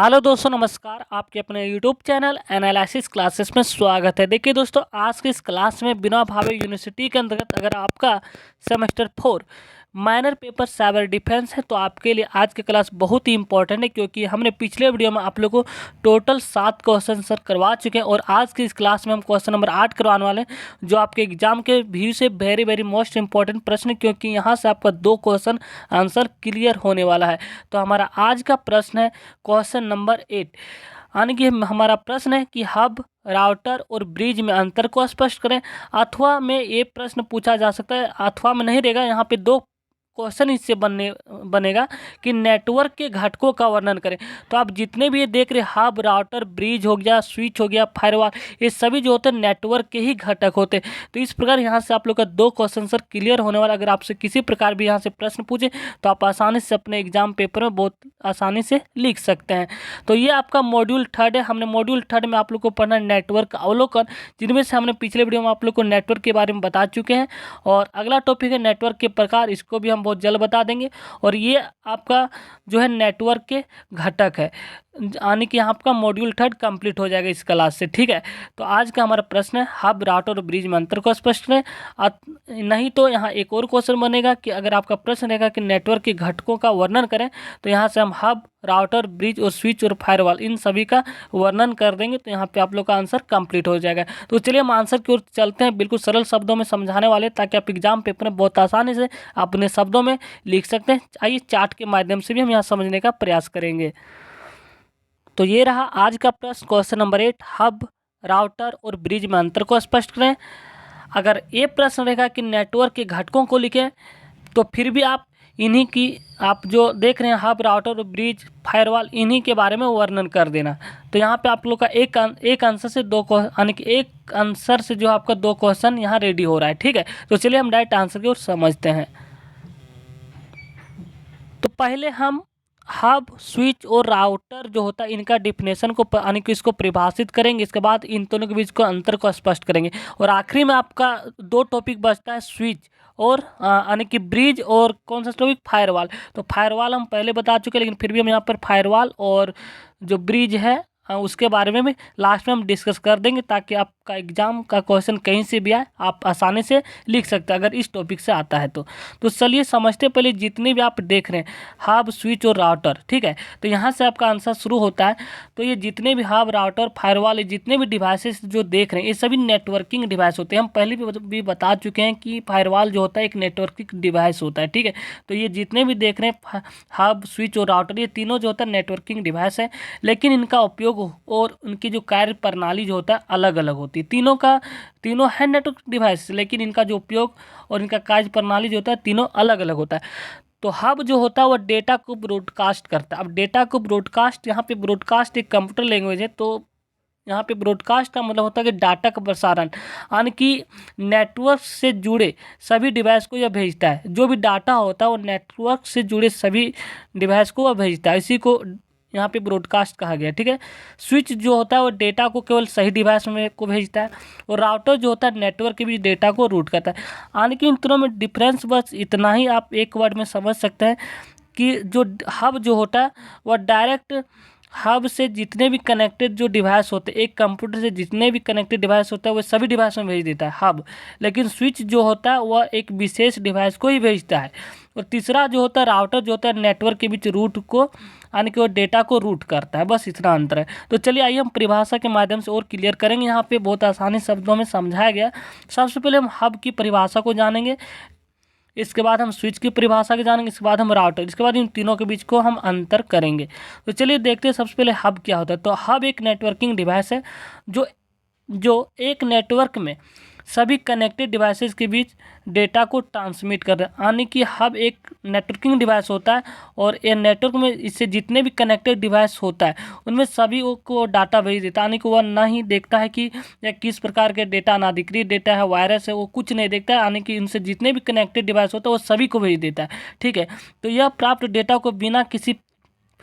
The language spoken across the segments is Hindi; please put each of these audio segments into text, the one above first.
हेलो दोस्तों, नमस्कार। आपके अपने यूट्यूब चैनल एनालिसिस क्लासेस में स्वागत है। देखिए दोस्तों, आज की इस क्लास में विनोबा भावे यूनिवर्सिटी के अंतर्गत अगर आपका semester 4 minor paper cyber defence है तो आपके लिए आज की क्लास बहुत ही इंपॉर्टेंट है, क्योंकि हमने पिछले वीडियो में आप लोगों को टोटल 7 क्वेश्चन सर करवा चुके हैं और आज की इस क्लास में हम क्वेश्चन नंबर 8 करवाने वाले हैं, जो आपके एग्जाम के व्यू से वेरी वेरी मोस्ट इंपॉर्टेंट प्रश्न है, क्योंकि यहाँ से आपका 2 क्वेश्चन आंसर क्लियर होने वाला है। तो हमारा आज का प्रश्न है क्वेश्चन नंबर 8, यानी कि हमारा प्रश्न है कि हब, राउटर और ब्रिज में अंतर को स्पष्ट करें। अथवा में ये प्रश्न पूछा जा सकता है, अथवा में नहीं रहेगा, यहाँ पे 2 क्वेश्चन इससे बनेगा कि नेटवर्क के घटकों का वर्णन करें। तो आप जितने भी ये देख रहे हब, राउटर, ब्रिज हो गया, स्विच हो गया, फायरवॉल, ये सभी जो होते हैं नेटवर्क के ही घटक होते हैं। तो इस प्रकार यहाँ से आप लोग का 2 क्वेश्चन सर क्लियर होने वाला। अगर आपसे किसी प्रकार भी यहाँ से प्रश्न पूछे तो आप आसानी से अपने एग्जाम पेपर में बहुत आसानी से लिख सकते हैं। तो ये आपका मॉड्यूल 3 है। हमने मॉड्यूल 3 में आप लोग को पढ़ना नेटवर्क अवलोकन, जिनमें से हमने पिछले वीडियो में आप लोग को नेटवर्क के बारे में बता चुके हैं। और अगला टॉपिक है नेटवर्क के प्रकार, इसको भी हम बहुत जल्द बता देंगे। और ये आपका जो है नेटवर्क के घटक है, यानी कि आपका मॉड्यूल 3 कंप्लीट हो जाएगा इस क्लास से। ठीक है, तो आज का हमारा प्रश्न है हब, राउटर और ब्रिज में अंतर को स्पष्ट करें। नहीं तो यहाँ एक और क्वेश्चन बनेगा कि अगर आपका प्रश्न रहेगा कि नेटवर्क के घटकों का वर्णन करें, तो यहाँ से हम हब, राउटर, ब्रिज और स्विच और फायरवॉल इन सभी का वर्णन कर देंगे। तो यहाँ पे आप लोग का आंसर कंप्लीट हो जाएगा। तो चलिए हम आंसर की ओर चलते हैं, बिल्कुल सरल शब्दों में समझाने वाले, ताकि आप एग्जाम पेपर में बहुत आसानी से अपने शब्दों में लिख सकते हैं। आइए चार्ट के माध्यम से भी हम यहाँ समझने का प्रयास करेंगे। तो ये रहा आज का प्रश्न क्वेश्चन नंबर 8, हब, राउटर और ब्रिज में अंतर को स्पष्ट करें। अगर ये प्रश्न रहेगा कि नेटवर्क के घटकों को लिखें, तो फिर भी आप इन्हीं की, आप जो देख रहे हैं हब, राउटर और ब्रिज, फायरवॉल, इन्हीं के बारे में वर्णन कर देना। तो यहाँ पे आप लोग का एक आंसर से 2, यानी कि एक आंसर से जो आपका 2 क्वेश्चन यहाँ रेडी हो रहा है। ठीक है, तो चलिए हम डायरेक्ट आंसर की ओर समझते हैं। तो पहले हम हब, स्विच और राउटर जो होता है इनका डिफिनेशन को यानी कि इसको परिभाषित करेंगे। इसके बाद इन दोनों के बीच को अंतर को स्पष्ट करेंगे। और आखिरी में आपका 2 टॉपिक बचता है, स्विच और यानी कि ब्रिज, और कौन सा टॉपिक, फायरवॉल। तो फायरवॉल हम पहले बता चुके हैं, लेकिन फिर भी हम यहाँ पर फायरवॉल और जो ब्रिज है उसके बारे में भी लास्ट में हम डिस्कस कर देंगे, ताकि आपका एग्जाम का क्वेश्चन कहीं से भी आए आप आसानी से लिख सकते हैं, अगर इस टॉपिक से आता है तो चलिए समझते पहले जितने भी आप देख रहे हैं हब, स्विच और राउटर। ठीक है, तो यहाँ से आपका आंसर शुरू होता है। तो ये जितने भी हब, राउटर, फायरवॉल, ये जितने भी डिवाइसेस जो देख रहे हैं ये सभी नेटवर्किंग डिवाइस होते हैं। हम पहले भी बता चुके हैं कि फायरवॉल जो होता है एक नेटवर्किंग डिवाइस होता है। ठीक है, तो ये जितने भी देख रहे हैं हब, स्विच और राउटर, ये तीनों जो होता है नेटवर्किंग डिवाइस है, लेकिन इनका उपयोग और उनकी जो कार्य प्रणाली जो होता है अलग अलग होती है। तीनों है नेटवर्क डिवाइस, लेकिन इनका जो उपयोग और इनका कार्य प्रणाली जो होता है तीनों अलग अलग होता है। तो हब जो होता है वो डेटा को ब्रॉडकास्ट करता है। अब डेटा को ब्रॉडकास्ट, यहाँ पे ब्रॉडकास्ट एक कंप्यूटर लैंग्वेज है, तो यहाँ पे ब्रॉडकास्ट का मतलब होता है कि डाटा का प्रसारण, यानी कि नेटवर्क से जुड़े सभी डिवाइस को यह भेजता है। जो भी डाटा होता है वो नेटवर्क से जुड़े सभी डिवाइस को वह भेजता है, इसी को यहाँ पे ब्रॉडकास्ट कहा गया। ठीक है, स्विच जो होता है वो डेटा को केवल सही डिवाइस में को भेजता है, और राउटर जो होता है नेटवर्क के बीच डेटा को रूट करता है। यानी कि इन दोनों में डिफरेंस बस इतना ही आप एक वर्ड में समझ सकते हैं कि जो हब जो होता है वह डायरेक्ट हब से जितने भी कनेक्टेड जो डिवाइस होते हैं, एक कंप्यूटर से जितने भी कनेक्टेड डिवाइस होता है वो सभी डिवाइस में भेज देता है हब। लेकिन स्विच जो होता है वह एक विशेष डिवाइस को ही भेजता है। और तीसरा जो होता है राउटर, जो होता है नेटवर्क के बीच रूट को, यानी कि वो डेटा को रूट करता है। बस इतना अंतर है। तो चलिए आइए हम परिभाषा के माध्यम से और क्लियर करेंगे। यहाँ पे बहुत आसानी शब्दों में समझाया गया। सबसे पहले हम हब की परिभाषा को जानेंगे, इसके बाद हम स्विच की परिभाषा के जानेंगे, इसके बाद हम राउटर, इसके बाद इन तीनों के बीच को हम अंतर करेंगे। तो चलिए देखते हैं सबसे पहले हब क्या होता है। तो हब एक नेटवर्किंग डिवाइस है जो एक नेटवर्क में सभी कनेक्टेड डिवाइसेस के बीच डेटा को ट्रांसमिट कर रहा है। यानी कि हब एक नेटवर्किंग डिवाइस होता है, और ये नेटवर्क में इससे जितने भी कनेक्टेड डिवाइस होता है उनमें सभी को डाटा भेज देता है। यानी कि वह ना ही देखता है कि यह किस प्रकार के डेटा, अनाधिकृत डेटा है, वायरस है, वो कुछ नहीं देखता है। यानी कि इनसे जितने भी कनेक्टेड डिवाइस होता है वो सभी को भेज देता है। ठीक है, तो यह प्राप्त डेटा को बिना किसी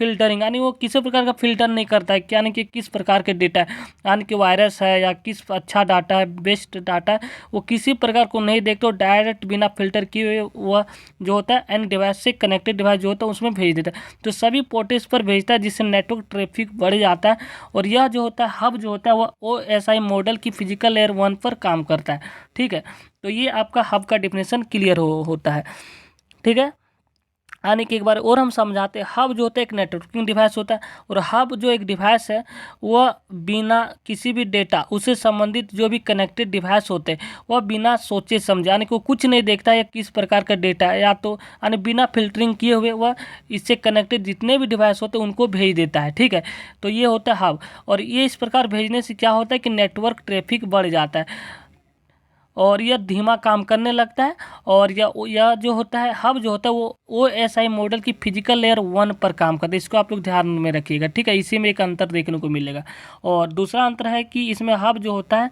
फिल्टरिंग, यानी वो किसी प्रकार का फिल्टर नहीं करता है, यानी कि किस प्रकार के डेटा है, यानी कि वायरस है या किस अच्छा डाटा है, बेस्ट डाटा है, वो किसी प्रकार को नहीं देखते, वो डायरेक्ट बिना फिल्टर किए हुए वह जो होता है एंड डिवाइस से कनेक्टेड डिवाइस जो होता है उसमें भेज देता है। तो सभी पोर्ट्स पर भेजता है, जिससे नेटवर्क ट्रैफिक बढ़ जाता है। और यह जो होता है हब जो होता है वह OSI मॉडल की फिजिकल लेयर 1 पर काम करता है। ठीक है, तो ये आपका हब का डेफिनेशन क्लियर होता है। ठीक है, आने के एक बार और हम समझाते हैं। हब जो होता है एक नेटवर्किंग डिवाइस होता है, और हब जो एक डिवाइस है वह बिना किसी भी डेटा उससे संबंधित जो भी कनेक्टेड डिवाइस होते हैं वह बिना सोचे समझे, यानी कि वो कुछ नहीं देखता है किस प्रकार का डेटा है, या तो यानी बिना फिल्टरिंग किए हुए वह इससे कनेक्टेड जितने भी डिवाइस होते हैं उनको भेज देता है। ठीक है, तो ये होता है हब। और ये इस प्रकार भेजने से क्या होता है कि नेटवर्क ट्रैफिक बढ़ जाता है और यह धीमा काम करने लगता है। और यह जो होता है हब जो होता है वो OSI मॉडल की फिजिकल लेयर 1 पर काम करता है। इसको आप लोग ध्यान में रखिएगा। ठीक है, इसी में एक अंतर देखने को मिलेगा। और दूसरा अंतर है कि इसमें हब जो होता है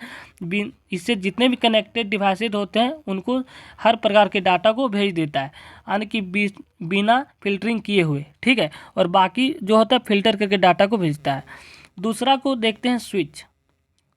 इससे जितने भी कनेक्टेड डिवाइसेज होते हैं उनको हर प्रकार के डाटा को भेज देता है, यानी कि बिना फिल्टरिंग किए हुए। ठीक है, और बाकी जो होता है फिल्टर करके डाटा को भेजता है। दूसरा को देखते हैं स्विच।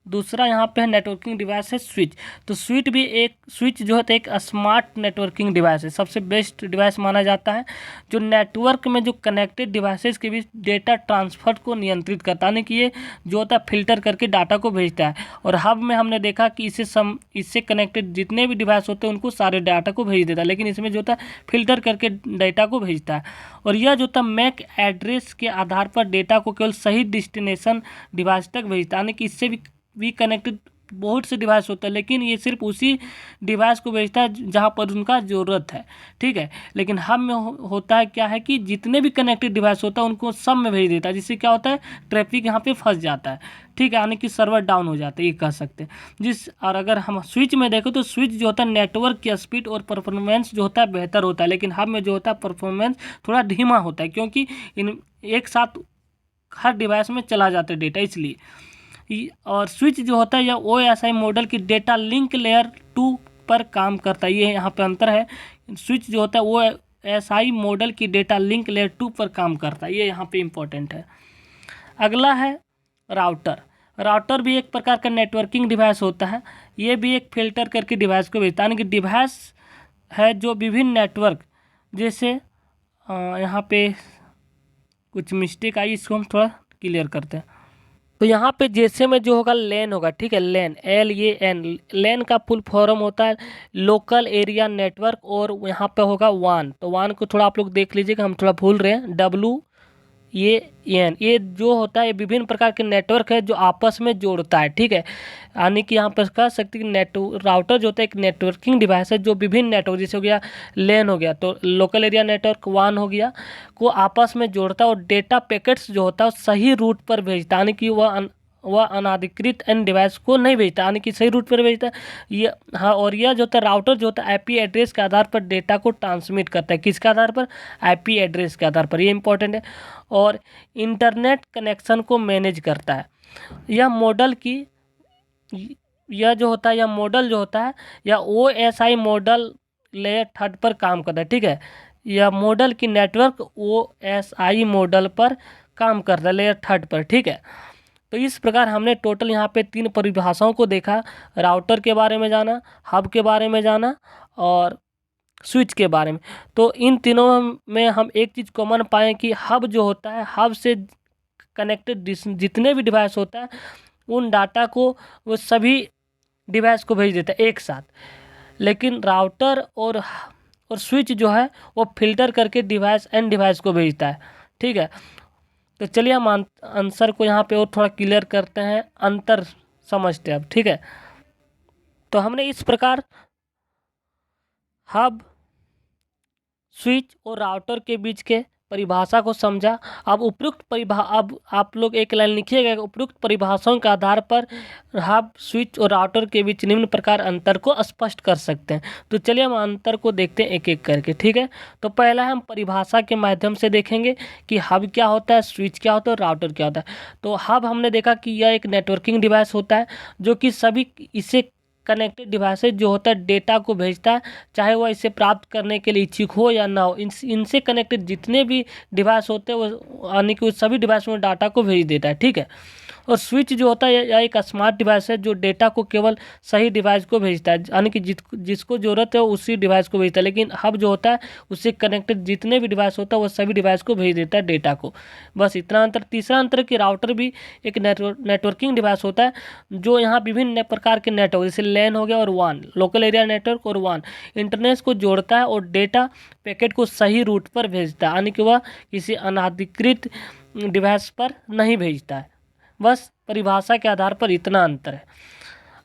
दूसरा यहाँ पे है नेटवर्किंग डिवाइस है स्विच। तो स्विच जो है एक स्मार्ट नेटवर्किंग डिवाइस है, सबसे बेस्ट डिवाइस माना जाता है, जो नेटवर्क में जो कनेक्टेड डिवाइसेस के बीच डेटा ट्रांसफर को नियंत्रित करता है, यानी कि ये जो होता है फिल्टर करके डाटा को भेजता है। और हब में हमने देखा कि इससे कनेक्टेड जितने भी डिवाइस होते हैं उनको सारे डाटा को भेज देता है, लेकिन इसमें जो होता है फिल्टर करके डाटा को भेजता है। और यह जो होता है मैक एड्रेस के आधार पर डेटा को केवल सही डेस्टिनेशन डिवाइस तक भेजता है, यानी कि इससे भी कनेक्टेड बहुत से डिवाइस होता है, लेकिन ये सिर्फ उसी डिवाइस को भेजता है जहाँ पर उनका ज़रूरत है। ठीक है, लेकिन हब में होता है क्या है कि जितने भी कनेक्टेड डिवाइस होता है उनको सब में भेज देता है, जिससे क्या होता है ट्रैफिक यहाँ पे फंस जाता है। ठीक है, यानी कि सर्वर डाउन हो जाता है, ये कह सकते हैं। और अगर हम स्विच में देखें तो स्विच जो होता है नेटवर्क की स्पीड और परफॉर्मेंस जो होता है बेहतर होता है, लेकिन हब में जो होता है परफॉर्मेंस थोड़ा धीमा होता है, क्योंकि एक साथ हर डिवाइस में चला जाता है डेटा, इसलिए। और स्विच जो होता है यह OSI मॉडल की डेटा लिंक लेयर 2 पर काम करता है। ये यहाँ पे अंतर है, स्विच जो होता है OSI मॉडल की डेटा लिंक लेयर 2 पर काम करता है, ये यहाँ पे इम्पोर्टेंट है। अगला है राउटर। राउटर भी एक प्रकार का नेटवर्किंग डिवाइस होता है, ये भी एक फिल्टर करके डिवाइस को भेजता है, यानी कि डिवाइस है जो विभिन्न नेटवर्क, जैसे यहाँ पे कुछ मिस्टेक आई, इसको हम थोड़ा क्लियर करते हैं। तो यहाँ पे जैसे में जो होगा लेन होगा। ठीक है, लेन LAN, लेन का फुल फॉर्म होता है लोकल एरिया नेटवर्क, और यहाँ पे होगा वान। तो वान को थोड़ा आप लोग देख लीजिएगा, हम थोड़ा भूल रहे हैं। WAN, ये जो होता है विभिन्न प्रकार के नेटवर्क है जो आपस में जोड़ता है। ठीक है, यानी कि यहाँ पर कह सकते हैं कि राउटर जो होता है एक नेटवर्किंग डिवाइस है जो विभिन्न नेटवर्क, जैसे हो गया लेन हो गया तो लोकल एरिया नेटवर्क वान हो गया, को आपस में जोड़ता है और डेटा पैकेट्स जो होता है सही रूट पर भेजता है, यानी कि वह अनाधिकृत एंड डिवाइस को नहीं भेजता, यानी कि सही रूट पर भेजता है ये। हाँ, और यह जो होता है राउटर जो होता है IP एड्रेस के आधार पर डेटा को ट्रांसमिट करता है। किसके आधार पर? IP एड्रेस के आधार पर, ये इंपॉर्टेंट है। और इंटरनेट कनेक्शन को मैनेज करता है। यह मॉडल जो होता है यह OSI मॉडल लेयर 3 पर काम करता है। ठीक है, यह मॉडल की नेटवर्क OSI मॉडल पर काम करता है लेयर 3 पर। ठीक है, तो इस प्रकार हमने टोटल यहाँ पे 3 परिभाषाओं को देखा। राउटर के बारे में जाना, हब के बारे में जाना और स्विच के बारे में। तो इन तीनों में हम एक चीज़ कॉमन पाएँ कि हब जो होता है, हब से कनेक्टेड जितने भी डिवाइस होता है उन डाटा को वो सभी डिवाइस को भेज देता है एक साथ, लेकिन राउटर और स्विच जो है वो फिल्टर करके डिवाइस को भेजता है। ठीक है, तो चलिए हम आंसर को यहाँ पे और थोड़ा क्लियर करते हैं, अंतर समझते हैं अब। ठीक है, तो हमने इस प्रकार हब, स्विच और राउटर के बीच के परिभाषा को समझा। अब आप लोग एक लाइन लिखिएगा, उपयुक्त परिभाषाओं के आधार पर हब, स्विच और राउटर के बीच निम्न प्रकार अंतर को स्पष्ट कर सकते हैं। तो चलिए हम अंतर को देखते हैं एक एक करके। ठीक है, तो पहला हम परिभाषा के माध्यम से देखेंगे कि हब क्या होता है, स्विच क्या होता है और राउटर क्या होता है। तो हब हमने देखा कि यह एक नेटवर्किंग डिवाइस होता है जो कि सभी इसे कनेक्टेड डिवाइसेज जो होता है डेटा को भेजता है, चाहे वह इसे प्राप्त करने के लिए इच्छुक हो या ना हो। इनसे कनेक्टेड जितने भी डिवाइस होते हैं वो यानी कि सभी डिवाइस में डाटा को भेज देता है, ठीक है। और स्विच जो होता है यह एक स्मार्ट डिवाइस है जो डेटा को केवल सही डिवाइस को भेजता है, यानी कि जिसको ज़रूरत है उसी डिवाइस को भेजता है। लेकिन हब जो होता है उससे कनेक्टेड जितने भी डिवाइस होता है वो सभी डिवाइस को भेज देता है डेटा को। बस इतना अंतर। तीसरा अंतर है कि राउटर भी एक नेटवर्किंग डिवाइस होता है जो यहाँ विभिन्न प्रकार के नेटवर्क जैसे लैन हो गया और वान, लोकल एरिया नेटवर्क और वान, इंटरनेट को जोड़ता है और डेटा पैकेट को सही रूट पर भेजता है, यानी कि वह किसी अनाधिकृत डिवाइस पर नहीं भेजता है। बस परिभाषा के आधार पर इतना अंतर है।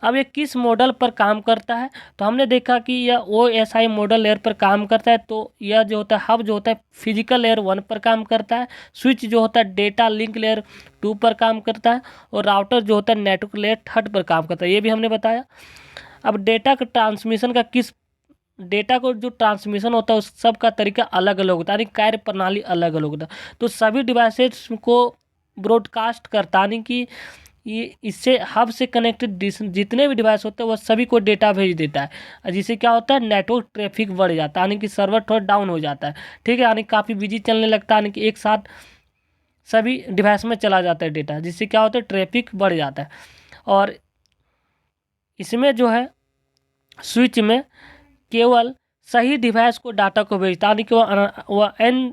अब ये किस मॉडल पर काम करता है, तो हमने देखा कि यह OSI मॉडल लेयर पर काम करता है। तो यह जो होता है हब जो होता है फिजिकल लेयर 1 पर काम करता है, स्विच जो होता है डेटा लिंक लेयर 2 पर काम करता है और राउटर जो होता है नेटवर्क लेयर 3 पर काम करता है, ये भी हमने बताया। अब डेटा का ट्रांसमिशन का डेटा को जो ट्रांसमिशन होता है उस सब का तरीका अलग अलग होता है, यानी कार्य प्रणाली अलग अलग होता है। तो सभी डिवाइसेस को ब्रॉडकास्ट करता, यानी कि ये इससे हब से कनेक्टेड जितने भी डिवाइस होते हैं वह सभी को डेटा भेज देता है, जिससे क्या होता है नेटवर्क ट्रैफिक बढ़ जाता है, यानी कि सर्वर थोड़ा डाउन हो जाता है, ठीक है, यानी काफ़ी बिजी चलने लगता है, यानी कि एक साथ सभी डिवाइस में चला जाता है डेटा, जिससे क्या होता है ट्रैफिक बढ़ जाता है। और इसमें जो है स्विच में केवल सही डिवाइस को डाटा को भेजता है, यानी कि वह एन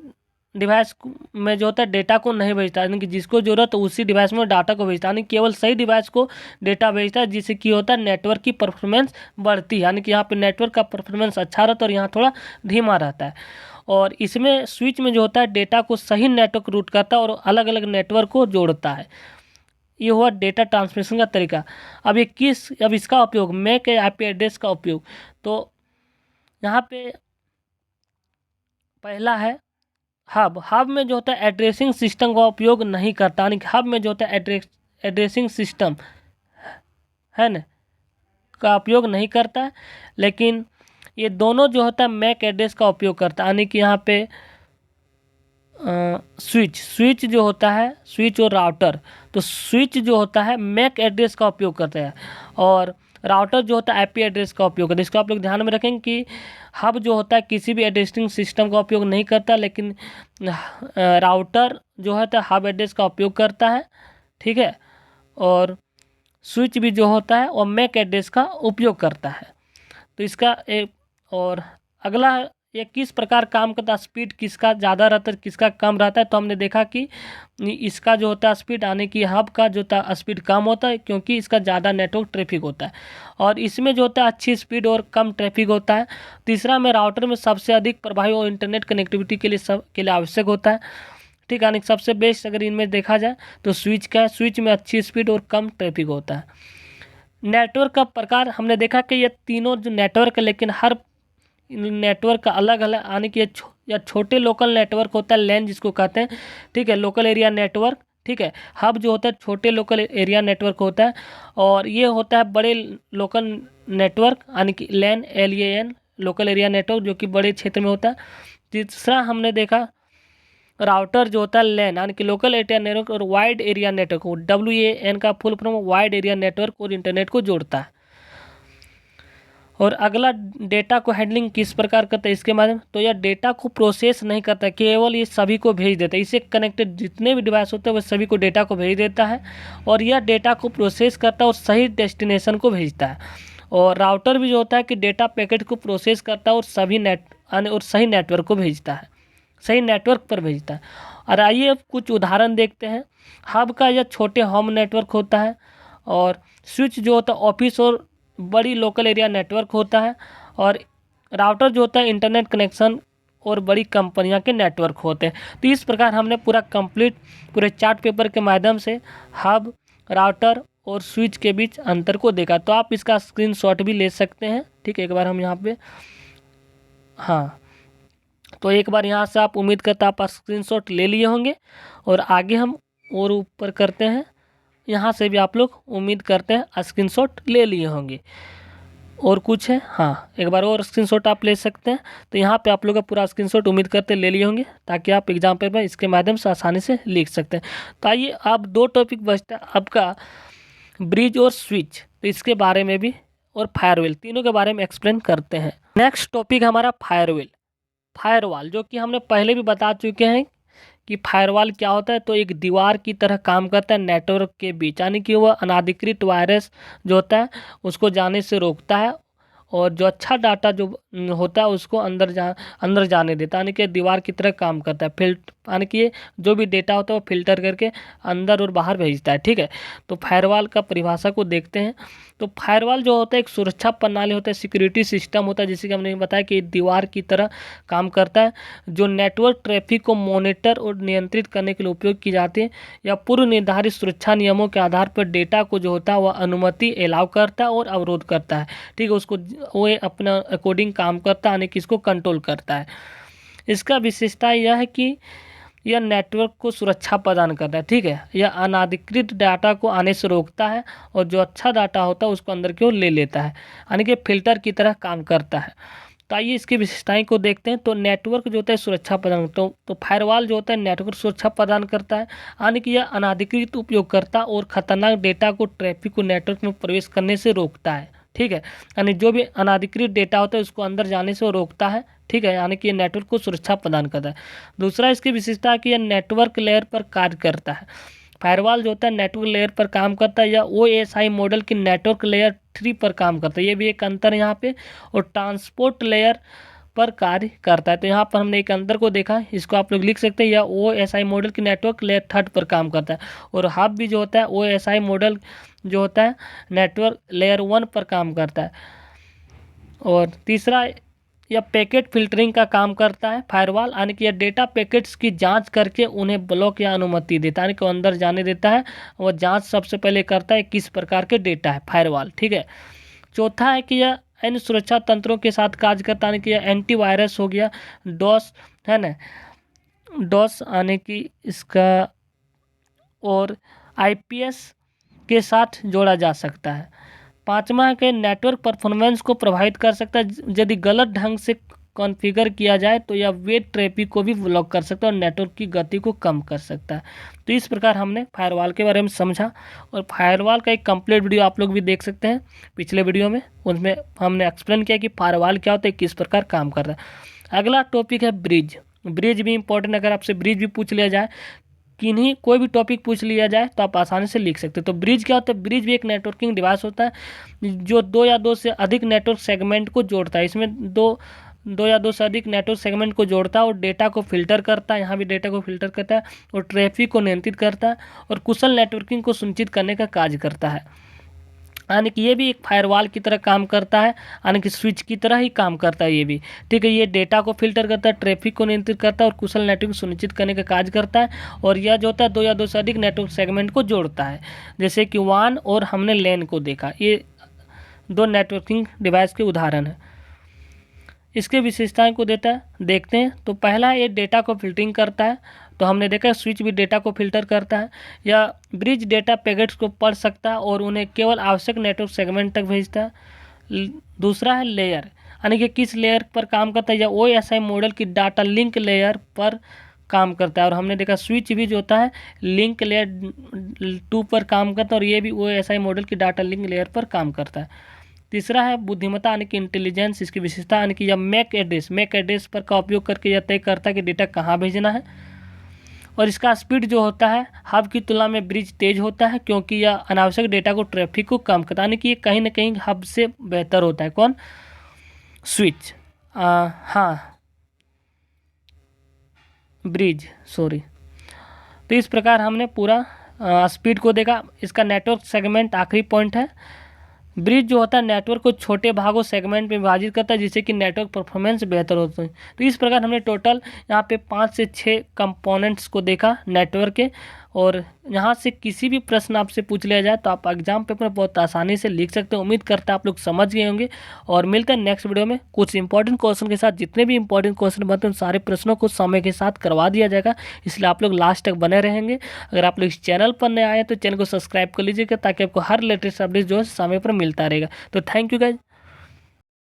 डिवाइस में जो होता है डेटा को नहीं भेजता, यानी कि जिसको जरूरत है उसी डिवाइस में डाटा को भेजता है, यानी केवल सही डिवाइस को डेटा भेजता है, जिससे कि होता है नेटवर्क की परफॉर्मेंस बढ़ती है, यानी कि यहाँ पे नेटवर्क का परफॉर्मेंस अच्छा रहता है और यहाँ थोड़ा धीमा रहता है। और इसमें स्विच में जो होता है डेटा को सही नेटवर्क रूट करता है और अलग अलग नेटवर्क को जोड़ता है। ये हुआ डेटा ट्रांसमिशन का तरीका। अब इसका उपयोग मैक IP एड्रेस का उपयोग, तो यहाँ पे पहला है हब में जो होता है एड्रेसिंग सिस्टम का उपयोग नहीं करता, यानी कि हब में जो होता है एड्रेसिंग सिस्टम है ना का उपयोग नहीं करता है, लेकिन ये दोनों जो होता है मैक एड्रेस का उपयोग करता है, यानी कि यहाँ पे स्विच जो होता है स्विच और राउटर, तो स्विच जो होता है मैक एड्रेस का उपयोग करता है और राउटर जो होता है IP एड्रेस का उपयोग करता है। इसका आप लोग ध्यान में रखेंगे कि हब जो होता है किसी भी एड्रेसिंग सिस्टम का उपयोग नहीं करता, लेकिन राउटर जो है हब एड्रेस का उपयोग करता है, ठीक है, और स्विच भी जो होता है वो मैक एड्रेस का उपयोग करता है। तो इसका और अगला ये किस प्रकार काम करता है, स्पीड किसका ज़्यादा रहता है किसका कम रहता है, तो हमने देखा कि इसका जो होता है स्पीड यानी कि हब का जो होता है स्पीड कम होता है क्योंकि इसका ज़्यादा नेटवर्क ट्रैफिक होता है, और इसमें जो होता है अच्छी स्पीड और कम ट्रैफिक होता है। तीसरा में राउटर में सबसे अधिक प्रभावी और इंटरनेट कनेक्टिविटी के लिए आवश्यक होता है, ठीक है, यानी सबसे बेस्ट अगर इनमें देखा जाए तो स्विच का है, स्विच में अच्छी स्पीड और कम ट्रैफिक होता है। नेटवर्क का प्रकार हमने देखा कि ये तीनों जो नेटवर्क है, लेकिन हर नेटवर्क का अलग अलग, यानी कि या छोटे लोकल नेटवर्क होता है लैन जिसको कहते हैं, ठीक है, लोकल एरिया नेटवर्क, ठीक है। हब जो होता है छोटे लोकल एरिया नेटवर्क होता है, और ये होता है बड़े लोकल नेटवर्क यानी कि LAN लोकल एरिया नेटवर्क जो कि बड़े क्षेत्र में होता है। तीसरा हमने देखा राउटर जो होता है लैन यानी कि लोकल एरिया नेटवर्क और वाइड एरिया नेटवर्क, WAN का full form wide area network और इंटरनेट को जोड़ता है। और अगला डेटा को हैंडलिंग किस प्रकार करता है इसके माध्यम, तो यह डेटा को प्रोसेस नहीं करता, केवल ये सभी को भेज देता है। इससे कनेक्टेड जितने भी डिवाइस होते हैं वो सभी को डेटा को भेज देता है, और यह डेटा को प्रोसेस करता है और सही डेस्टिनेशन को भेजता है। और राउटर भी जो होता है कि डेटा पैकेट को प्रोसेस करता है और सही नेटवर्क को भेजता है, सही नेटवर्क पर भेजता है। और आइए अब कुछ उदाहरण देखते हैं। हब का यह छोटे होम नेटवर्क होता है, और स्विच जो होता है ऑफिस और बड़ी लोकल एरिया नेटवर्क होता है, और राउटर जो होता है इंटरनेट कनेक्शन और बड़ी कंपनियां के नेटवर्क होते हैं। तो इस प्रकार हमने पूरे चार्ट पेपर के माध्यम से हब, राउटर और स्विच के बीच अंतर को देखा। तो आप इसका स्क्रीनशॉट भी ले सकते हैं, ठीक है। एक बार हम यहाँ पे तो एक बार यहाँ से आप उम्मीद करता आप स्क्रीनशॉट ले लिए होंगे, और आगे हम और ऊपर करते हैं, यहाँ से भी आप लोग उम्मीद करते हैं स्क्रीनशॉट ले लिए होंगे। और कुछ है, एक बार और स्क्रीनशॉट आप ले सकते हैं। तो यहाँ पे आप लोग का पूरा स्क्रीनशॉट उम्मीद करते ले लिए होंगे, ताकि आप एग्जाम पेपर इसके माध्यम से आसानी से लिख सकते हैं। तो आइए अब 2 टॉपिक बचता है आपका ब्रिज और स्विच, तो इसके बारे में भी और फायरवेल तीनों के बारे में एक्सप्लेन करते हैं। नेक्स्ट टॉपिक हमारा फायरवेल, फायरवॉल, जो कि हमने पहले भी बता चुके हैं कि फायरवॉल क्या होता है। तो एक दीवार की तरह काम करता है नेटवर्क के बीच, यानी कि वह अनाधिकृत वायरस जो होता है उसको जाने से रोकता है, और जो अच्छा डाटा जो होता है उसको अंदर जाने देता है, यानी कि दीवार की तरह काम करता है। यानी कि जो भी डेटा होता है वो फिल्टर करके अंदर और बाहर भेजता है। ठीक है, तो फायरवॉल का परिभाषा को देखते हैं। तो फायरवॉल जो होता है एक सुरक्षा प्रणाली होता है, सिक्योरिटी सिस्टम होता है, जैसे कि हमने बताया कि दीवार की तरह काम करता है, जो नेटवर्क ट्रैफिक को मॉनिटर और नियंत्रित करने के लिए उपयोग की जाती है, या पूर्व निर्धारित सुरक्षा नियमों के आधार पर डेटा को जो होता है वह अनुमति अलाउ करता है और अवरोध करता है। ठीक है, उसको वो अपना अकॉर्डिंग काम करता है, यानी कि इसको कंट्रोल करता है। इसका विशेषता यह है कि यह नेटवर्क को सुरक्षा प्रदान करता है। ठीक है, यह अनाधिकृत डाटा को आने से रोकता है, और जो अच्छा डाटा होता है उसको अंदर की ओर ले लेता है, यानी कि फिल्टर की तरह काम करता है। तो आइए इसकी विशेषताएं को देखते हैं। तो नेटवर्क जो होता है सुरक्षा प्रदान, तो फायरवॉल जो होता है नेटवर्क सुरक्षा प्रदान करता है, यानी कि यह अनाधिकृत उपयोगकर्ता और खतरनाक डेटा को ट्रैफिक को नेटवर्क में प्रवेश करने से रोकता है। ठीक है, यानी जो भी अनाधिकृत डेटा होता है उसको अंदर जाने से वो रोकता है। ठीक है, यानी कि ये नेटवर्क को सुरक्षा प्रदान करता है। दूसरा इसकी विशेषता है कि यह नेटवर्क लेयर पर कार्य करता है। फायरवॉल जो होता है नेटवर्क लेयर पर काम करता है, या OSI मॉडल की नेटवर्क लेयर 3 पर काम करता है, ये भी एक अंतर है यहाँ पे, और ट्रांसपोर्ट लेयर पर कार्य करता है। तो यहाँ पर हमने एक अंतर को देखा, इसको आप लोग लिख सकते हैं, या OSI मॉडल की नेटवर्क लेयर 3 पर काम करता है, और हब भी जो होता है OSI मॉडल जो होता है नेटवर्क लेयर 1 पर काम करता है। और तीसरा, यह पैकेट फिल्टरिंग का काम करता है फायरवॉल, यानी कि यह डेटा पैकेट्स की जांच करके उन्हें ब्लॉक या अनुमति देता है, यानी कि अंदर जाने देता है। वह जांच सबसे पहले करता है किस प्रकार के डेटा है फायरवॉल। ठीक है, चौथा है कि यह अन्य सुरक्षा तंत्रों के साथ कार्य करता है, यानी कि यह एंटीवायरस हो गया, डॉस है ना, डॉस यानी कि इसका, और IPS के साथ जोड़ा जा सकता है। पांचवा के नेटवर्क परफॉर्मेंस को प्रभावित कर सकता है, यदि गलत ढंग से कॉन्फ़िगर किया जाए तो यह वेब ट्रैफिक को भी ब्लॉक कर सकता है और नेटवर्क की गति को कम कर सकता है। तो इस प्रकार हमने फायरवॉल के बारे में समझा, और फायरवॉल का एक कंप्लीट वीडियो आप लोग भी देख सकते हैं पिछले वीडियो में, उसमें हमने एक्सप्लेन किया कि फायरवॉल क्या होता है, किस प्रकार काम कर रहा है। अगला टॉपिक है ब्रिज। ब्रिज भी इंपॉर्टेंट, अगर आपसे ब्रिज भी पूछ लिया जाए, किन्हीं कोई भी टॉपिक पूछ लिया जाए तो आप आसानी से लिख सकते हो। तो ब्रिज क्या होता है, ब्रिज भी एक नेटवर्किंग डिवाइस होता है जो दो या दो से अधिक नेटवर्क सेगमेंट को जोड़ता है। इसमें दो या दो से अधिक नेटवर्क सेगमेंट को जोड़ता है और डेटा को फिल्टर करता है, यहाँ भी डेटा को फिल्टर करता है, और ट्रैफिक को नियंत्रित करता है, और कुशल नेटवर्किंग को सुनिश्चित करने का कार्य करता है। यानी कि ये भी एक फायरवॉल की तरह काम करता है, यानी कि स्विच की तरह ही काम करता है ये भी। ठीक है, ये डेटा को फिल्टर करता है, ट्रैफिक को नियंत्रित करता है, और कुशल नेटवर्क सुनिश्चित करने का कार्य करता है। और यह जो होता है दो या दो से अधिक नेटवर्क सेगमेंट को जोड़ता है, जैसे कि WAN और हमने LAN को देखा, ये दो नेटवर्किंग डिवाइस के उदाहरण हैं। इसके विशेषताएं को देखते हैं। तो पहला, ये डेटा को फिल्टरिंग करता है, तो हमने देखा स्विच भी डेटा को फिल्टर करता है। या ब्रिज डेटा पैकेट्स को पढ़ सकता है और उन्हें केवल आवश्यक नेटवर्क सेगमेंट तक भेजता है। दूसरा है लेयर, यानी कि किस लेयर पर काम करता है, या OSI मॉडल की डाटा लिंक लेयर पर काम करता है। और हमने देखा स्विच भी जो होता है लिंक लेयर 2 पर काम करता है, और ये भी OSI मॉडल की डाटा लिंक लेयर पर काम करता है। तीसरा है बुद्धिमत्ता, यानी कि इंटेलिजेंस। इसकी विशेषता यानी कि यह मैक एड्रेस पर का उपयोग करके यह तय करता है कि डेटा कहाँ भेजना है। और इसका स्पीड जो होता है हब की तुलना में ब्रिज तेज होता है, क्योंकि यह अनावश्यक डेटा को ट्रैफिक को कम करता है, यानी कि ये कहीं ना कहीं हब से बेहतर होता है। कौन? स्विच, हाँ ब्रिज, सॉरी। तो इस प्रकार हमने पूरा स्पीड को देखा। इसका नेटवर्क सेगमेंट आखिरी पॉइंट है। ब्रिज जो होता है नेटवर्क को छोटे भागों सेगमेंट में विभाजित करता है, जिससे कि नेटवर्क परफॉर्मेंस बेहतर होता है। तो इस प्रकार हमने टोटल यहाँ पे 5 से 6 कंपोनेंट्स को देखा नेटवर्क के, और यहाँ से किसी भी प्रश्न आपसे पूछ लिया जाए तो आप एग्जाम पेपर बहुत आसानी से लिख सकते हो। उम्मीद करता है आप लोग समझ गए होंगे, और मिलते हैं नेक्स्ट वीडियो में कुछ इंपॉर्टेंट क्वेश्चन के साथ। जितने भी इंपॉर्टेंट क्वेश्चन बनते हैं उन सारे प्रश्नों को समय के साथ करवा दिया जाएगा, इसलिए आप लोग लास्ट तक बने रहेंगे। अगर आप लोग इस चैनल पर नए आए तो चैनल को सब्सक्राइब कर लीजिएगा, ताकि आपको हर लेटेस्ट अपडेट जो है समय पर मिलता रहेगा। तो थैंक यू गाइज।